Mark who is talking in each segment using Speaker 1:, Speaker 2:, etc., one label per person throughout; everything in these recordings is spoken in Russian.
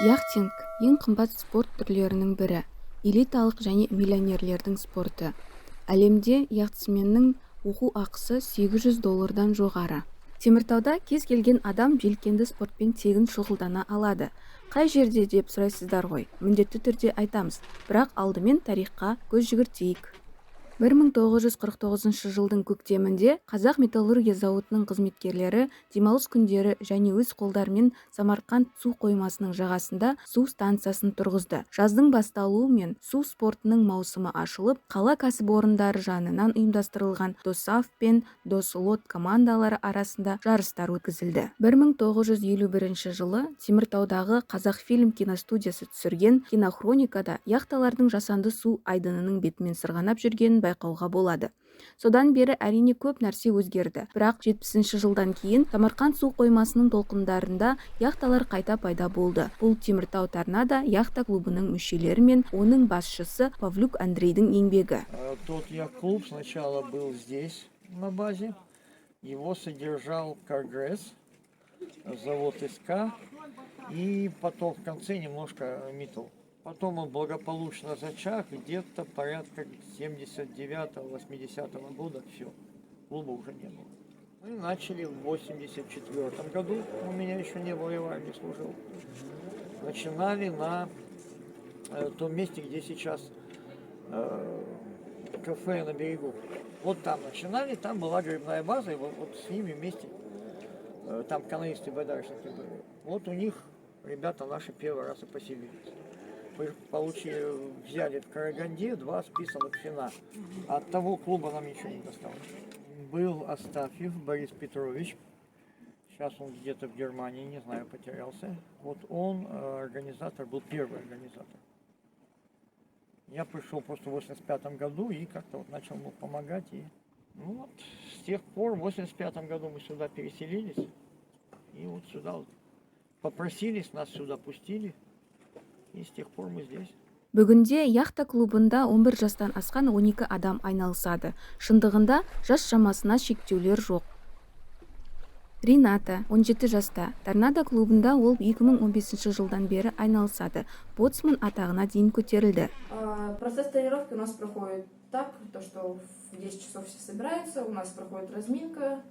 Speaker 1: Яхтинг ең қымбат спорт түрлерінің бірі, элиталық және миллионерлердің спорты. Әлемде яхтсменнің оқу ақысы $800 жоғары. Теміртауда кез келген адам желкенді спортпен тегін шұғылдана алады. Қай жерде деп сұрайсыздар ғой, міндетті түрде айтамыз, бірақ алдымен тарихқа көз жүгіртейік. 1949 жылдың көктемінде Қазақ металлургия зауытының қызметкерлері демалыс күндері және өз қолдарымен Самарқанд су қоймасының жағасында су станциясын тұрғызды. Жаздың басталуымен су спортының маусымы ашылып, қала кәсіпорындары жанынан ұйымдастырылған Досаф пен Дослот командалары арасында жарыстар өткізілді. 1951 жылы Теміртаудағы Қазақфильм киностудиясы түсірген кинохроникада яхталардың жасанды су айдынының бетімен сырғанап жүргенін байқауға болады. Содан бері әрине көп нәрсе өзгерді, бірақ 70 жылдан кейін Самарқанд су қоймасының толқындарында яхталар қайта пайда болды. Бұл Теміртау Торнадо яхта клубының мүшелері мен оның басшысы Павлюк Андрейдің еңбегі.
Speaker 2: Тот яхт-клуб сначала был здесь, на базе. Его содержал Каргресс, завод СК, и потом в конце немножко Миттл. Потом он благополучно зачах, где-то порядка 79-80 года, все, клуба уже не было. Мы начали в 84 году, у меня еще не было, я в армии служил. Начинали на том месте, где сейчас кафе на берегу. Вот там начинали, там была грибная база, и вот с ними вместе, там каноисты, байдарочники были. Вот у них ребята наши первый раз и поселились. Взяли в Караганде 2 списанных фина. От того клуба нам ничего не досталось. Был Астафьев Борис Петрович. Сейчас он где-то в Германии, не знаю, потерялся. Вот он организатор, был первый организатор. Я пришел просто в 85 году и как-то вот начал ему помогать. И ну вот с тех пор, в 85 году мы сюда переселились. И вот сюда вот попросились, нас сюда пустили. И с тех пор мы здесь.
Speaker 1: Бүгінде яхта клубында 11 жастан асқан 12 адам айналысады. Шындығында жас шамасына шектеулер жоқ. Рената 17 жаста. Торнадо клубында ол 2015 жылдан бері айналысады. Боцман атағына дейін көтерілді.
Speaker 3: Процесс тренировки у нас проходит так, что в 10 часов все собираются, у нас проходит разминка,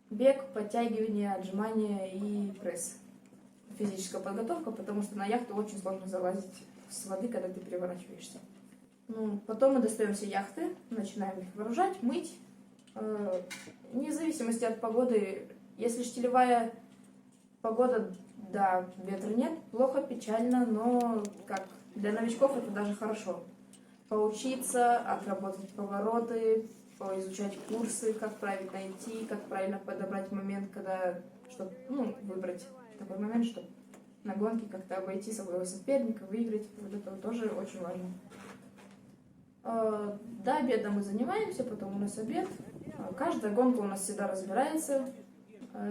Speaker 3: бег, подтягивание, отжимания и пресс. Физическая подготовка, потому что на яхту очень сложно залазить с воды, когда ты переворачиваешься. Потом мы достаем все яхты, начинаем их вооружать, мыть. Вне зависимости от погоды, если штилевая погода, да, ветра нет, плохо, печально, но как для новичков это даже хорошо. Поучиться, отработать повороты, поизучать курсы, как правильно идти, как правильно подобрать момент, когда, чтобы выбрать такой момент, чтобы на гонке как-то обойти своего соперника, выиграть. Вот это тоже очень важно. До обеда мы занимаемся, потом у нас обед. Каждая гонка у нас всегда разбирается.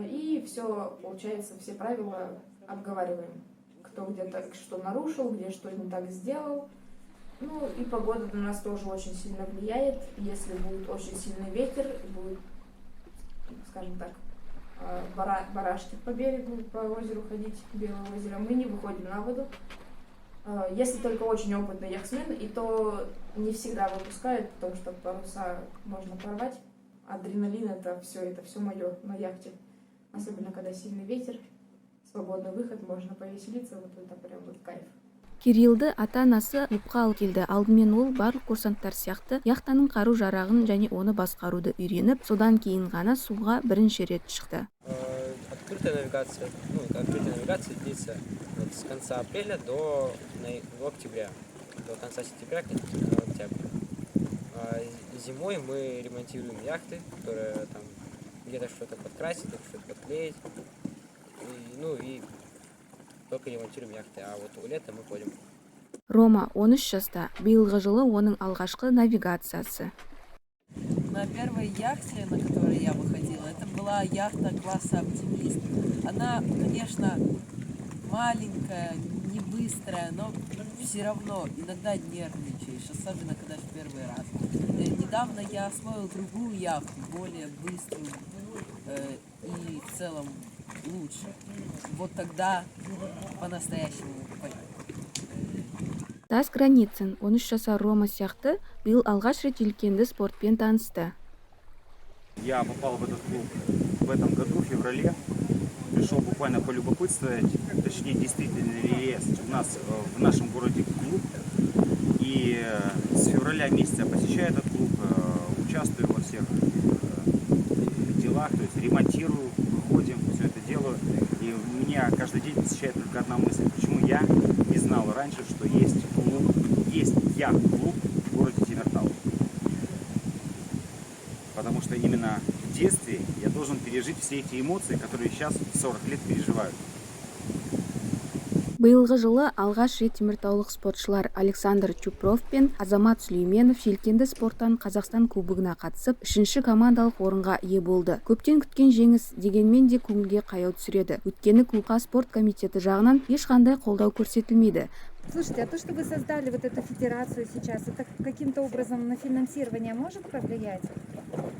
Speaker 3: И все, получается, все правила обговариваем. Кто где-то что нарушил, где что не так сделал. И погода на нас тоже очень сильно влияет. Если будет очень сильный ветер, будет, скажем так, барашки по берегу, по озеру ходить, Белое озеро, мы не выходим на воду. Если только очень опытный яхтсмен, и то не всегда выпускают, потому что паруса можно порвать. Адреналин это все мое на яхте. Особенно когда сильный ветер, свободный выход, можно повеселиться, вот это прям вот кайф.
Speaker 1: Кириллді ата-анасы клубқа алып келді. Алдымен ол барлық курсанттар сияқты яхтаның қару-жарағын және оны басқаруды үйреніп, содан кейін ғана суға бірінші рет шықты.
Speaker 4: Открытая навигация длится с конца апреля до октября, до конца сентября, октября. Зимой мы ремонтируем яхты, которые там где-то что-то подкрасить, что-то подклеить, и только ремонтируем яхты, а вот летом мы ходим.
Speaker 1: Рома 13 жаста. Биылғы жылы оның алғашқы навигациясы.
Speaker 5: На первой яхте, на которой я выходила, это была яхта класса «Оптимист». Она, конечно, маленькая, не быстрая, но все равно иногда нервничаешь, особенно когда в первый раз. Недавно я освоил другую яхту, более быструю и в целом лучше. Вот тогда по-настоящему понятно.
Speaker 1: Тас Границын 13 жасар Рома сияқты биыл алғаш рет желкенді спортпен танысты.
Speaker 6: Я попал в этот клуб в этом году, в феврале. Пришел буквально полюбопытствовать, точнее, действительно ли есть у нас в нашем городе клуб. И с февраля месяца я посещаю этот клуб, участвую во всех делах, то есть ремонтирую, выходим, все это делаю. И меня каждый день посещает только одна мысль, почему я не знал раньше, что есть клуб, есть яхт-клуб в городе Темиртау. Потому что именно в детстве я должен пережить все эти эмоции, которые сейчас в 40 лет переживаю.
Speaker 1: Биылғы жылы алғаш рет теміртаулық спортшылар Александр Чупров пен Азамат Сүлейменов желкенді спорттан Қазақстан кубогына қатысып, 3-ші командалық орынға ие болды. Көптен күткен жеңіс дегенмен де көңілге қаяу түсіреді. Өйткені клубқа спорт комитеті жағынан ешқандай қолдау көрсетілмейді.
Speaker 7: Слушайте, а то, что вы создали вот эту федерацию сейчас, это каким-то образом на финансирование может повлиять?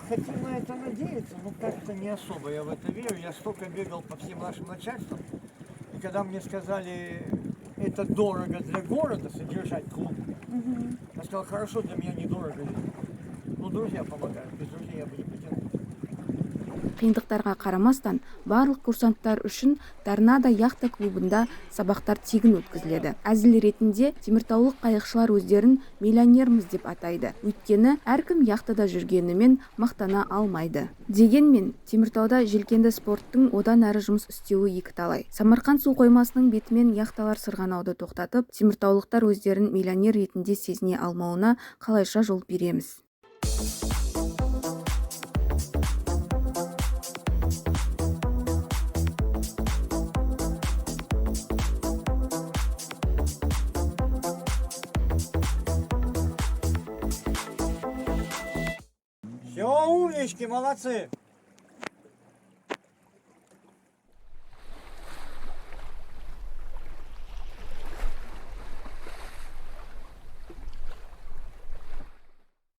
Speaker 2: Хотим на это надеяться, но как-то не особо я в это верю. Я столько бегал по всем нашим начальствам, и когда мне сказали, это дорого для города содержать клуб, я сказал, хорошо, для меня недорого. Ну, друзья помогают, без друзей я бы не потянул.
Speaker 1: Қиындықтарға қарамастан, барлық курсанттар үшін Торнадо яхта клубында сабақтар тегін өткізіледі. Әзіл ретінде теміртаулық қайықшылар өздерін миллионерміз деп атайды. Өйткені әркім яхтада жүргенімен мақтана алмайды. Дегенмен, Теміртауда желкенді спорттың одан әрі жұмыс істеуі екіталай. Самарқанд су қоймасының бетімен яхталар сырғанауды тоқтатып, теміртаулықтар өздерін миллионер ретінде сезіне алмауына қалайша жол береміз.
Speaker 2: Все, умнички, молодцы.